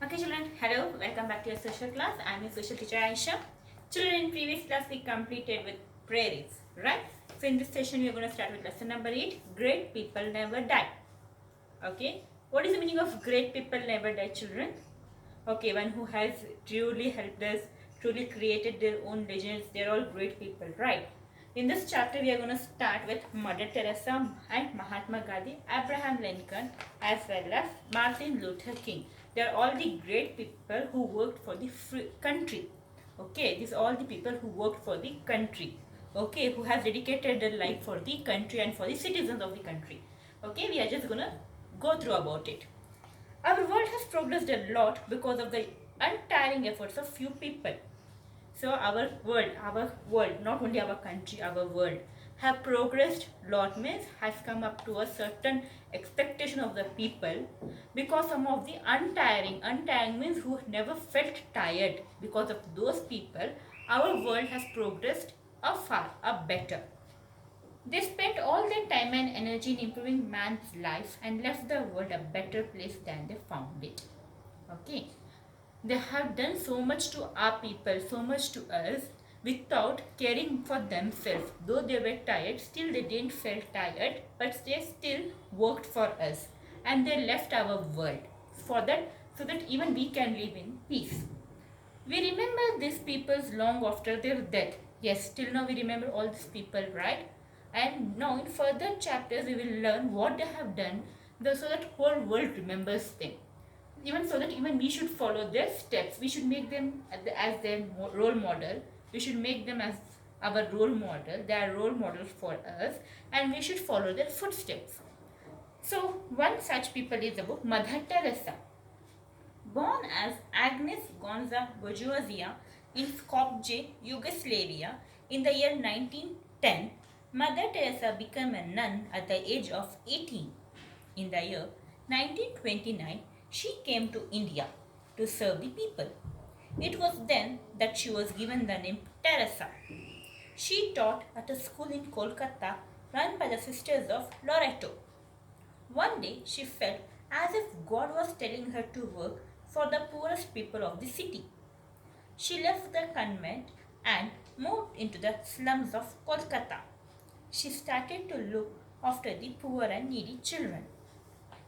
Okay children, hello, welcome back to your social class. I am your social teacher Aisha. Children, in previous class we completed with prairies, right? So in this session we are going to start with lesson number 8, Great People Never Die. Okay, what is the meaning of great people never die, children? Okay, one who has truly helped us, truly created their own legends, they're all great people, right? In this chapter, we are going to start with Mother Teresa and Mahatma Gandhi, Abraham Lincoln, as well as Martin Luther King. They are all the great people who worked for the country. Okay, these are all the people who worked for the country. Okay, who have dedicated their life for the country and for the citizens of the country. Okay, we are just going to go through about it. Our world has progressed a lot because of the untiring efforts of few people. So our world, not only our country, our world, have progressed lot, means has come up to a certain expectation of the people because some of the untiring means who never felt tired. Because of those people, our world has progressed a far, a better. They spent all their time and energy in improving man's life and left the world a better place than they found it. Okay. They have done so much to our people, so much to us, without caring for themselves. Though they were tired, still they didn't feel tired, but they still worked for us. And they left our world for that, so that even we can live in peace. We remember these peoples long after their death. Yes, till now we remember all these people, right? And now in further chapters we will learn what they have done, so that whole world remembers them. Even so that even we should follow their steps. We should make them as their role model. We should make them as our role model. They are role models for us, and we should follow their footsteps. So one such people is about Mother Teresa. Born as Agnes Gonza Bourgeoisia in Skopje, Yugoslavia in the year 1910, Mother Teresa became a nun at the age of 18. In the year 1929, she came to India to serve the people. It was then that she was given the name Teresa. She taught at a school in Kolkata run by the Sisters of Loreto. One day she felt as if God was telling her to work for the poorest people of the city. She left the convent and moved into the slums of Kolkata. She started to look after the poor and needy children.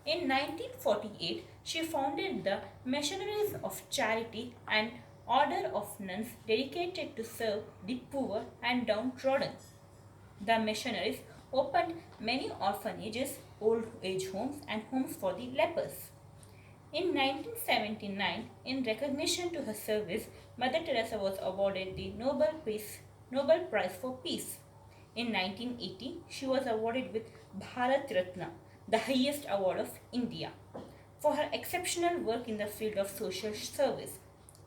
In 1948, she founded the Missionaries of Charity, an order of nuns dedicated to serve the poor and downtrodden. The missionaries opened many orphanages, old age homes, and homes for the lepers. In 1979, in recognition to her service, Mother Teresa was awarded the Nobel Prize for Peace. In 1980, she was awarded with Bharat Ratna, the highest award of India, for her exceptional work in the field of social service.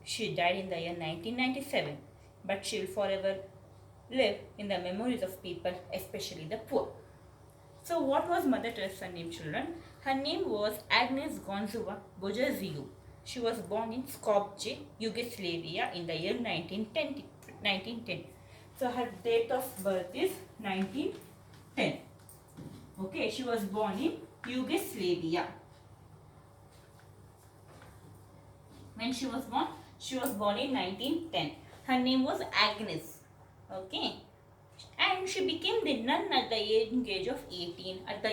She died in the year 1997, but she will forever live in the memories of people, especially the poor. So what was Mother Teresa's name, children? Her name was Agnes Gonzova Bourgeoisia. She was born in Skopje, Yugoslavia in the year 1910. So her date of birth is 1910. Okay, she was born in Yugoslavia. When she was born in 1910. Her name was Agnes. Okay. And she became the nun at the young age of 18. At the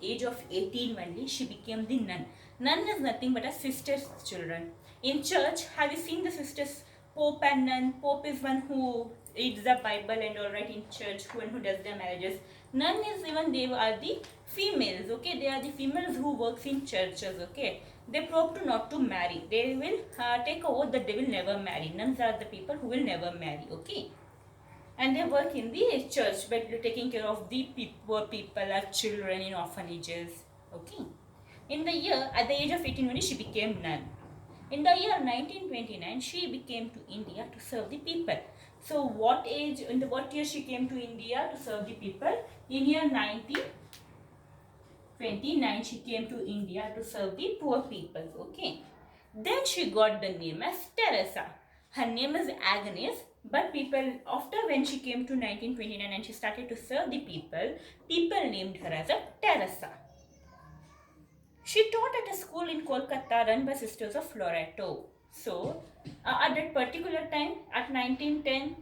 age of 18 only, she became the nun. Nun is nothing but a sister's children. In church, have you seen the sisters, Pope and nun? Pope is one who reads the Bible and all right in church, one who does their marriages. Nun is even, they are the females, okay? They are the females who works in churches, okay? They prove to not to marry. They will take a oath that they will never marry. Nuns are the people who will never marry, okay? And they work in the church, but taking care of the poor people or children in orphanages. Okay. At the age of 18 only, she became nun. In the year 1929, she became to India to serve the people. So what year she came to India to serve the people? In year 1929, she came to India to serve the poor people. Okay. Then she got the name as Teresa. Her name is Agnes, but people, after when she came to 1929 and she started to serve the people named her as a Teresa. She taught at a school in Kolkata run by Sisters of Loreto. So, at that particular time, at 1910,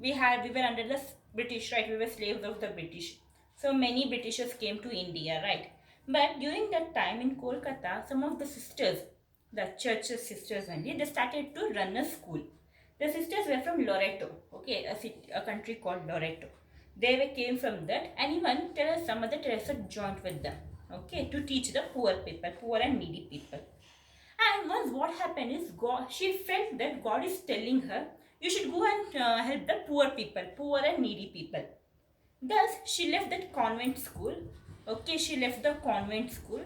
we were under the British, right? We were slaves of the British. So many Britishers came to India, right? But during that time in Kolkata, some of the sisters, the church's sisters only, they started to run a school. The sisters were from Loreto, okay, a country called Loreto. Came from that, and even Mother Teresa joined with them, okay, to teach the poor people, poor and needy people. And once what happened is, she felt that God is telling her, you should go and help the poor people, poor and needy people. Thus, she left that convent school. Okay, she left the convent school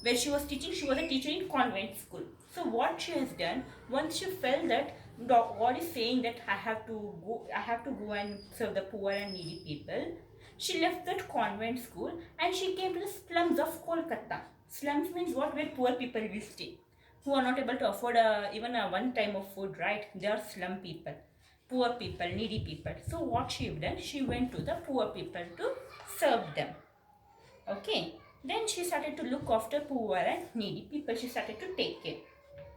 where she was teaching. She was a teacher in convent school. So, what she has done, once she felt that God is saying that I have to go and serve the poor and needy people, she left that convent school and she came to the slums of Kolkata. Slums means what? Where poor people will stay, who are not able to afford even a one time of food, right? They are slum people, poor people, needy people. So what she done? She went to the poor people to serve them. Okay. Then she started to look after poor and needy people. She started to take care.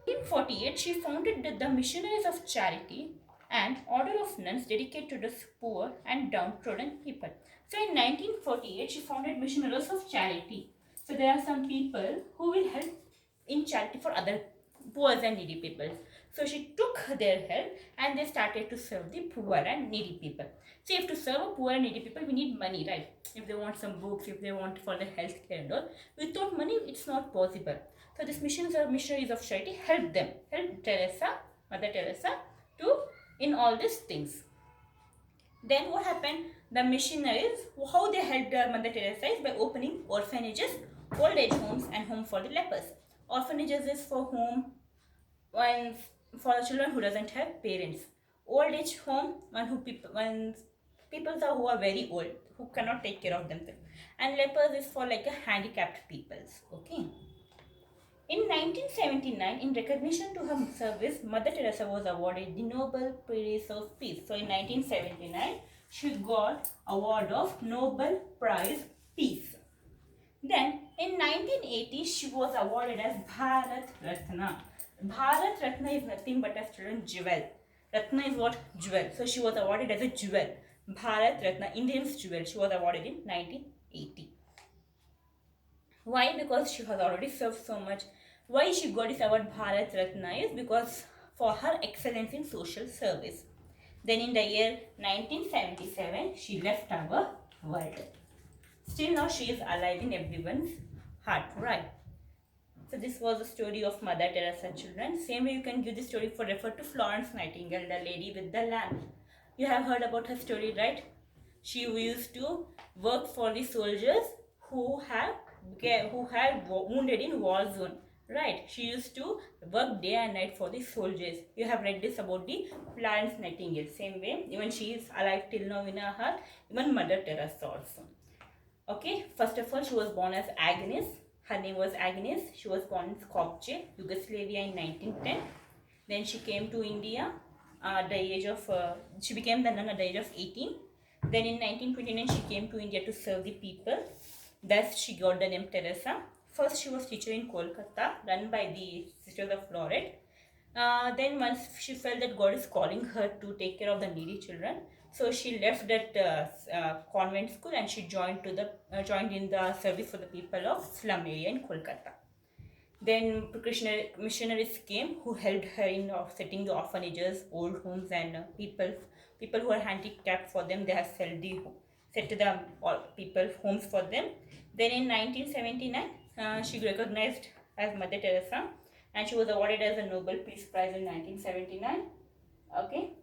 In 1948, she founded the Missionaries of Charity, an order of nuns dedicated to the poor and downtrodden people. So in 1948, she founded Missionaries of Charity. So there are some people who will help in charity for other poor and needy people. So she took their help and they started to serve the poor and needy people. See, if to serve a poor and needy people, we need money, right? If they want some books, if they want for the health care and all, without money, it's not possible. So this missionaries of charity helped them, helped Mother Teresa, to in all these things. Then what happened? The missionaries, how they helped Mother Teresa is by opening orphanages, old age homes, and home for the lepers. Orphanages is for whom? When for the children who doesn't have parents. Old age home, when people who are very old, who cannot take care of themselves. And lepers is for like a handicapped peoples. Okay. In 1979, in recognition to her service, Mother Teresa was awarded the Nobel Prize of Peace. So in 1979, she got award of Nobel Prize Peace. Then in 1980, she was awarded as Bharat Ratna. Bharat Ratna is nothing but a student jewel. Ratna is what? Jewel. So she was awarded as a jewel. Bharat Ratna, Indian's jewel. She was awarded in 1980. Why? Because she has already served so much. Why she got this award Bharat Ratna is because for her excellence in social service. Then in the year 1977, she left our world. Still now she is alive in everyone's heart, right? So this was the story of Mother Teresa, children. Same way you can give the story for refer to Florence Nightingale, the lady with the lamp. You have heard about her story, right? She used to work for the soldiers who had wounded in war zone. Right, she used to work day and night for the soldiers. You have read this about the Florence Nightingale. Same way, even she is alive till now in our heart. Even Mother Teresa also. Okay, first of all, she was born as Agnes. Her name was Agnes. She was born in Skopje, Yugoslavia in 1910. Then she came to India at the age of, she became the nun at the age of 18. Then in 1929, she came to India to serve the people. Thus, she got the name Teresa. First, she was teacher in Kolkata, run by the Sisters of Loreto. Then once she felt that God is calling her to take care of the needy children, so she left that convent school and she joined in the service for the people of slum area in Kolkata. Then missionaries came who helped her in setting the orphanages, old homes, and people who are handicapped. For them, they have set to the all people homes for them. Then in 1979, she recognized as Mother Teresa, and she was awarded as a Nobel Peace Prize in 1979. Okay,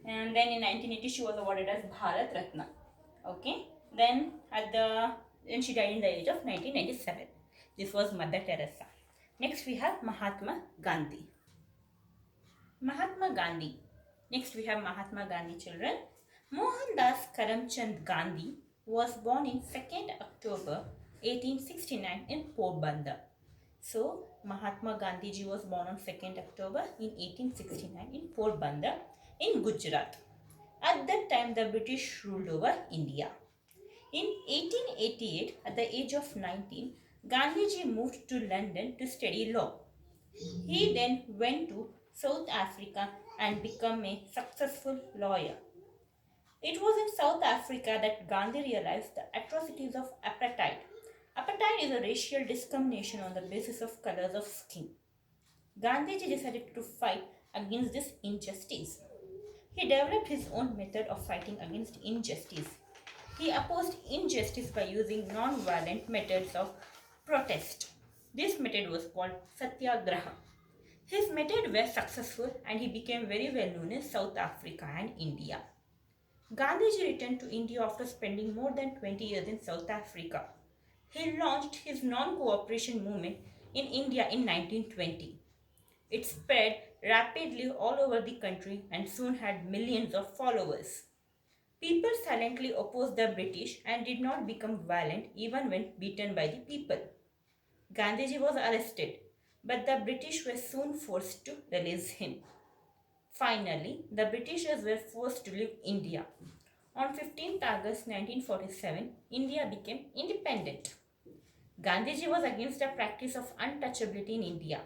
and then in 1980 she was awarded as Bharat Ratna. Okay, then she died in the age of 1997. This was Mother Teresa. Next we have Mahatma Gandhi. Mahatma Gandhi. Next we have Mahatma Gandhi, children. Mohandas Karamchand Gandhi was born in 2nd October 1869 in Porbandar. So Mahatma Gandhi ji was born on 2nd October in 1869 in Porbandar in Gujarat. At that time the British ruled over India. In 1888, at the age of 19, Gandhiji moved to London to study law. He then went to South Africa and became a successful lawyer. It was in South Africa that Gandhi realized the atrocities of apartheid. Apartheid is a racial discrimination on the basis of colors of skin. Gandhiji decided to fight against this injustice. He developed his own method of fighting against injustice. He opposed injustice by using non-violent methods of protest. This method was called Satyagraha. His methods were successful and he became very well known in South Africa and India. Gandhiji returned to India after spending more than 20 years in South Africa. He launched his non-cooperation movement in India in 1920. It spread rapidly all over the country and soon had millions of followers. People silently opposed the British and did not become violent even when beaten by the people. Gandhiji was arrested, but the British were soon forced to release him. Finally, the Britishers were forced to leave India. On 15th August 1947, India became independent. Gandhiji was against the practice of untouchability in India.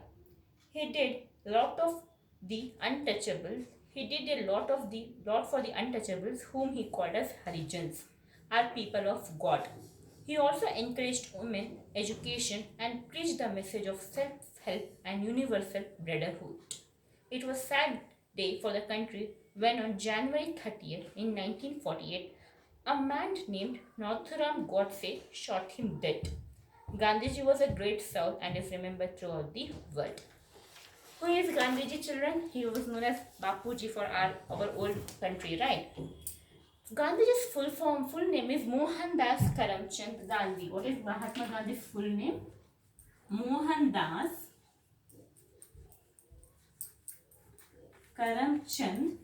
He did a lot of the untouchables. He did a lot for the untouchables, whom he called as Harijans, are people of God. He also encouraged women education and preached the message of self-help and universal brotherhood. It was a sad day for the country when on January 30th in 1948, a man named Nathuram Godse shot him dead. Gandhiji was a great soul and is remembered throughout the world. Who is Gandhiji, children? He was known as Bapuji for our old country, right? Gandhiji's full name is Mohandas Karamchand Gandhi. What is Mahatma Gandhi's full name? Mohandas Karamchand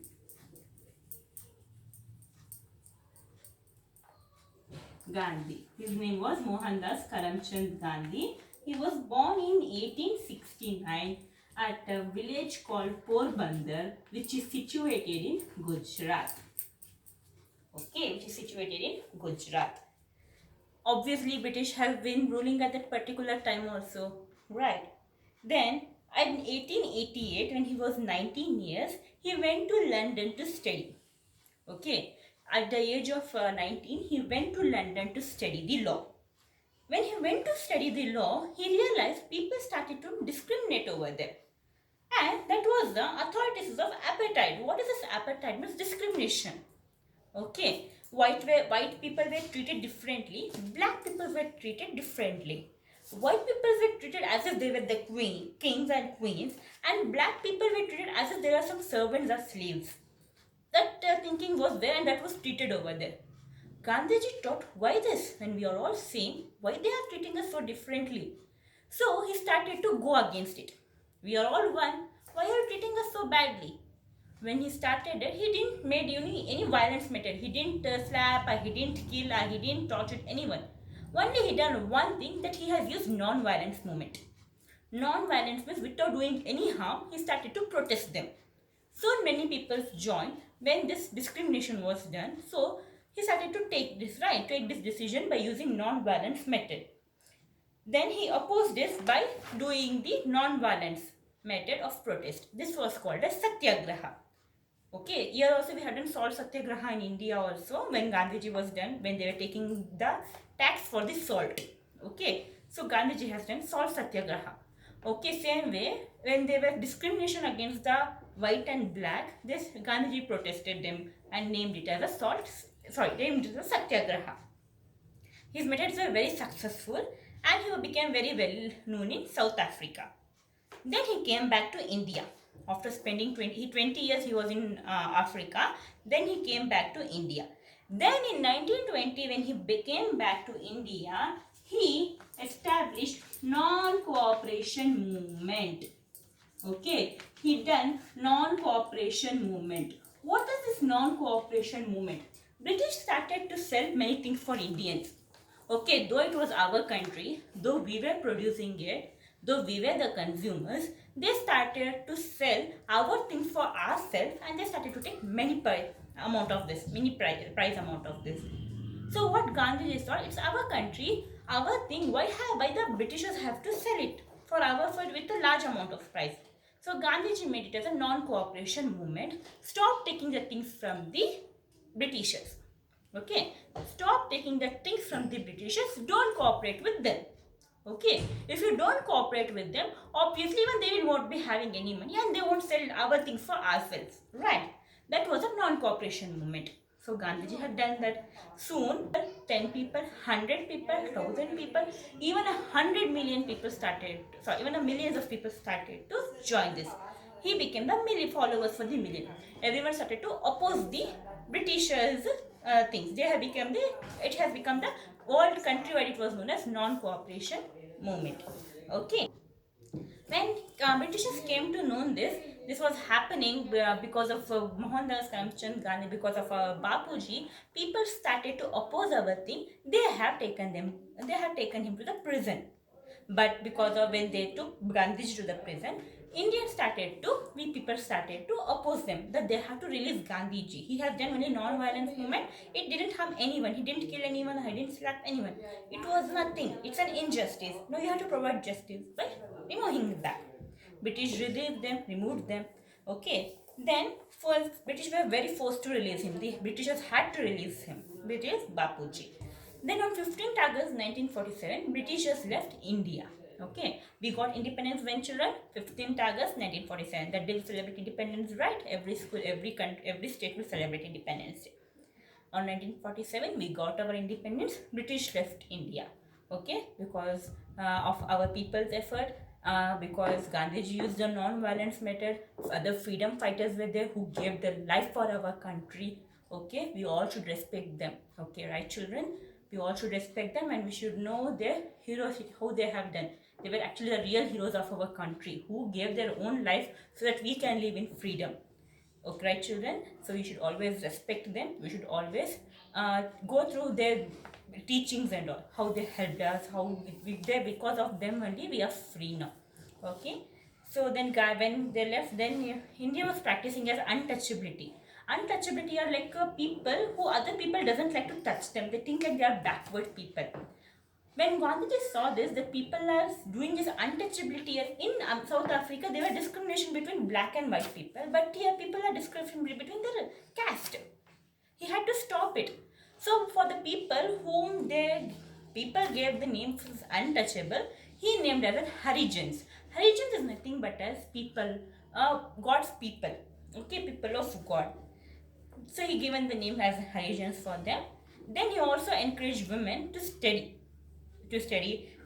Gandhi. His name was Mohandas Karamchand Gandhi. He was born in 1869 at a village called Porbandar, which is situated in Gujarat. Okay, which is situated in Gujarat. Obviously, British have been ruling at that particular time also, right? Then, in 1888, when he was 19 years, he went to London to study. Okay, at the age of 19, he went to London to study the law. When he went to study the law, he realized people started to discriminate over them. And that was the authorities of apartheid. What is this apartheid? Means discrimination. Okay, white people were treated differently, black people were treated differently. White people were treated as if they were the kings and queens, and black people were treated as if they were some servants or slaves. That thinking was there and that was treated over there. Gandhiji thought, why this? When we are all same, why they are treating us so differently? So he started to go against it. We are all one. Why are you treating us so badly? When he started it, he didn't make any violence method. He didn't slap, or he didn't kill, or he didn't torture anyone. Only he done one thing, that he has used non-violence movement. Non-violence means without doing any harm, he started to protest them. Soon many people joined when this discrimination was done. So he started to take this decision by using non-violence method. Then he opposed this by doing the non-violence method of protest. This was called as Satyagraha. Okay, here also we had done salt Satyagraha in India also, when Gandhiji was done, when they were taking the tax for the salt. Okay, so Gandhiji has done salt Satyagraha. Okay, same way, when there were discrimination against the white and black, this Gandhiji protested them and named it as a named it as a Satyagraha. His methods were very successful and he became very well known in South Africa. Then he came back to India. After spending 20 years he was in Africa, then he came back to India. Then in 1920, when he came back to India, he established non-cooperation movement. Okay, he done non-cooperation movement. What is this non-cooperation movement? British started to sell many things for Indians. Okay, though it was our country, though we were producing it, though we were the consumers, they started to sell our things for ourselves and they started to take many price amount of this. So what Gandhiji thought, it's our country, our thing, why the Britishers have to sell it for our food with a large amount of price? So Gandhiji made it as a non-cooperation movement. Stop taking the things from the Britishers. Okay, stop taking the things from the Britishers. Don't cooperate with them. Okay, if you don't cooperate with them, obviously even they will not be having any money and they won't sell our things for ourselves, right? That was a non-cooperation movement. So Gandhiji had done that. Soon 10 people, 100 people, 1000 people, even 100 million people started, sorry, even a millions of people started to join this. He became the million followers for the million. Everyone started to oppose the Britishers things. They have become the, it has become the world countrywide, it was known as non-cooperation movement. Okay. When Britishers came to know this, this was happening because of Mohandas Karamchand Gandhi, because of Bapuji, people started to oppose our thing. They have taken him to the prison. But because of when they took Gandhiji to the prison, we people started to oppose them, that they have to release Gandhiji. He has done only non-violence movement. It didn't harm anyone. He didn't kill anyone. He didn't slap anyone. It was nothing. It's an injustice. No, you have to provide justice by removing that. British released them, removed them. Okay. Then, British were very forced to release him. The Britishers had to release him. British Bapuji. Then on 15th August 1947, Britishers left India. Okay, we got independence when children? 15th August 1947. That day we celebrate independence, right? Every school, every country, every state will celebrate Independence Day. On 1947, we got our independence. British left India. Okay, because of our people's effort, because Gandhiji used a non-violence method. Other freedom fighters were there who gave their life for our country. Okay, we all should respect them. Okay, right, children? We all should respect them and we should know their heroes, how they have done. They were actually the real heroes of our country who gave their own life so that we can live in freedom. Okay, right, children? So we should always respect them. We should always go through their teachings and all, how they helped us, how because of them only we are free now. Okay. So then, when they left, then India was practicing as untouchability. Untouchability are like people who other people doesn't like to touch them. They think that they are backward people. When Gandhiji saw this, the people are doing this untouchability in South Africa. There were discrimination between black and white people, but here people are discrimination between their caste. He had to stop it. So for the people whom people gave the name untouchable, he named as Harijans. Harijans is nothing but as people, God's people. Okay, people of God. So he given the name as Harijans for them. Then he also encouraged women to study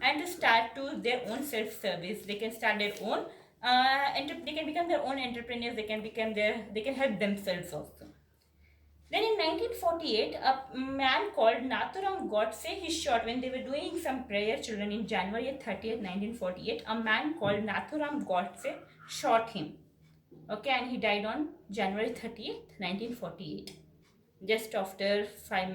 and to start to their own self-service. They can start their own they can become their own entrepreneurs. They can help themselves also. Then in 1948, a man called Nathuram Godse, he shot when they were doing some prayer, children, in January 30th, 1948. A man called Nathuram Godse shot him. Okay, and he died on January 30th, 1948, just after 5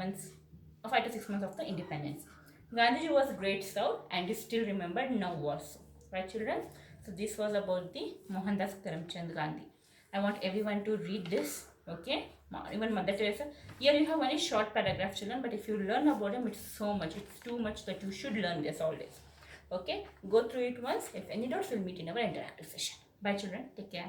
to 6 months of the independence. Gandhiji was a great soul and is still remembered now also. Right, children? So this was about the Mohandas Karamchand Gandhi. I want everyone to read this. Okay? Even Mother Teresa. Here you have only short paragraph, children, but if you learn about them, it's so much. It's too much that you should learn this always. Okay? Go through it once. If any doubts, we'll meet in our interactive session. Bye, children. Take care.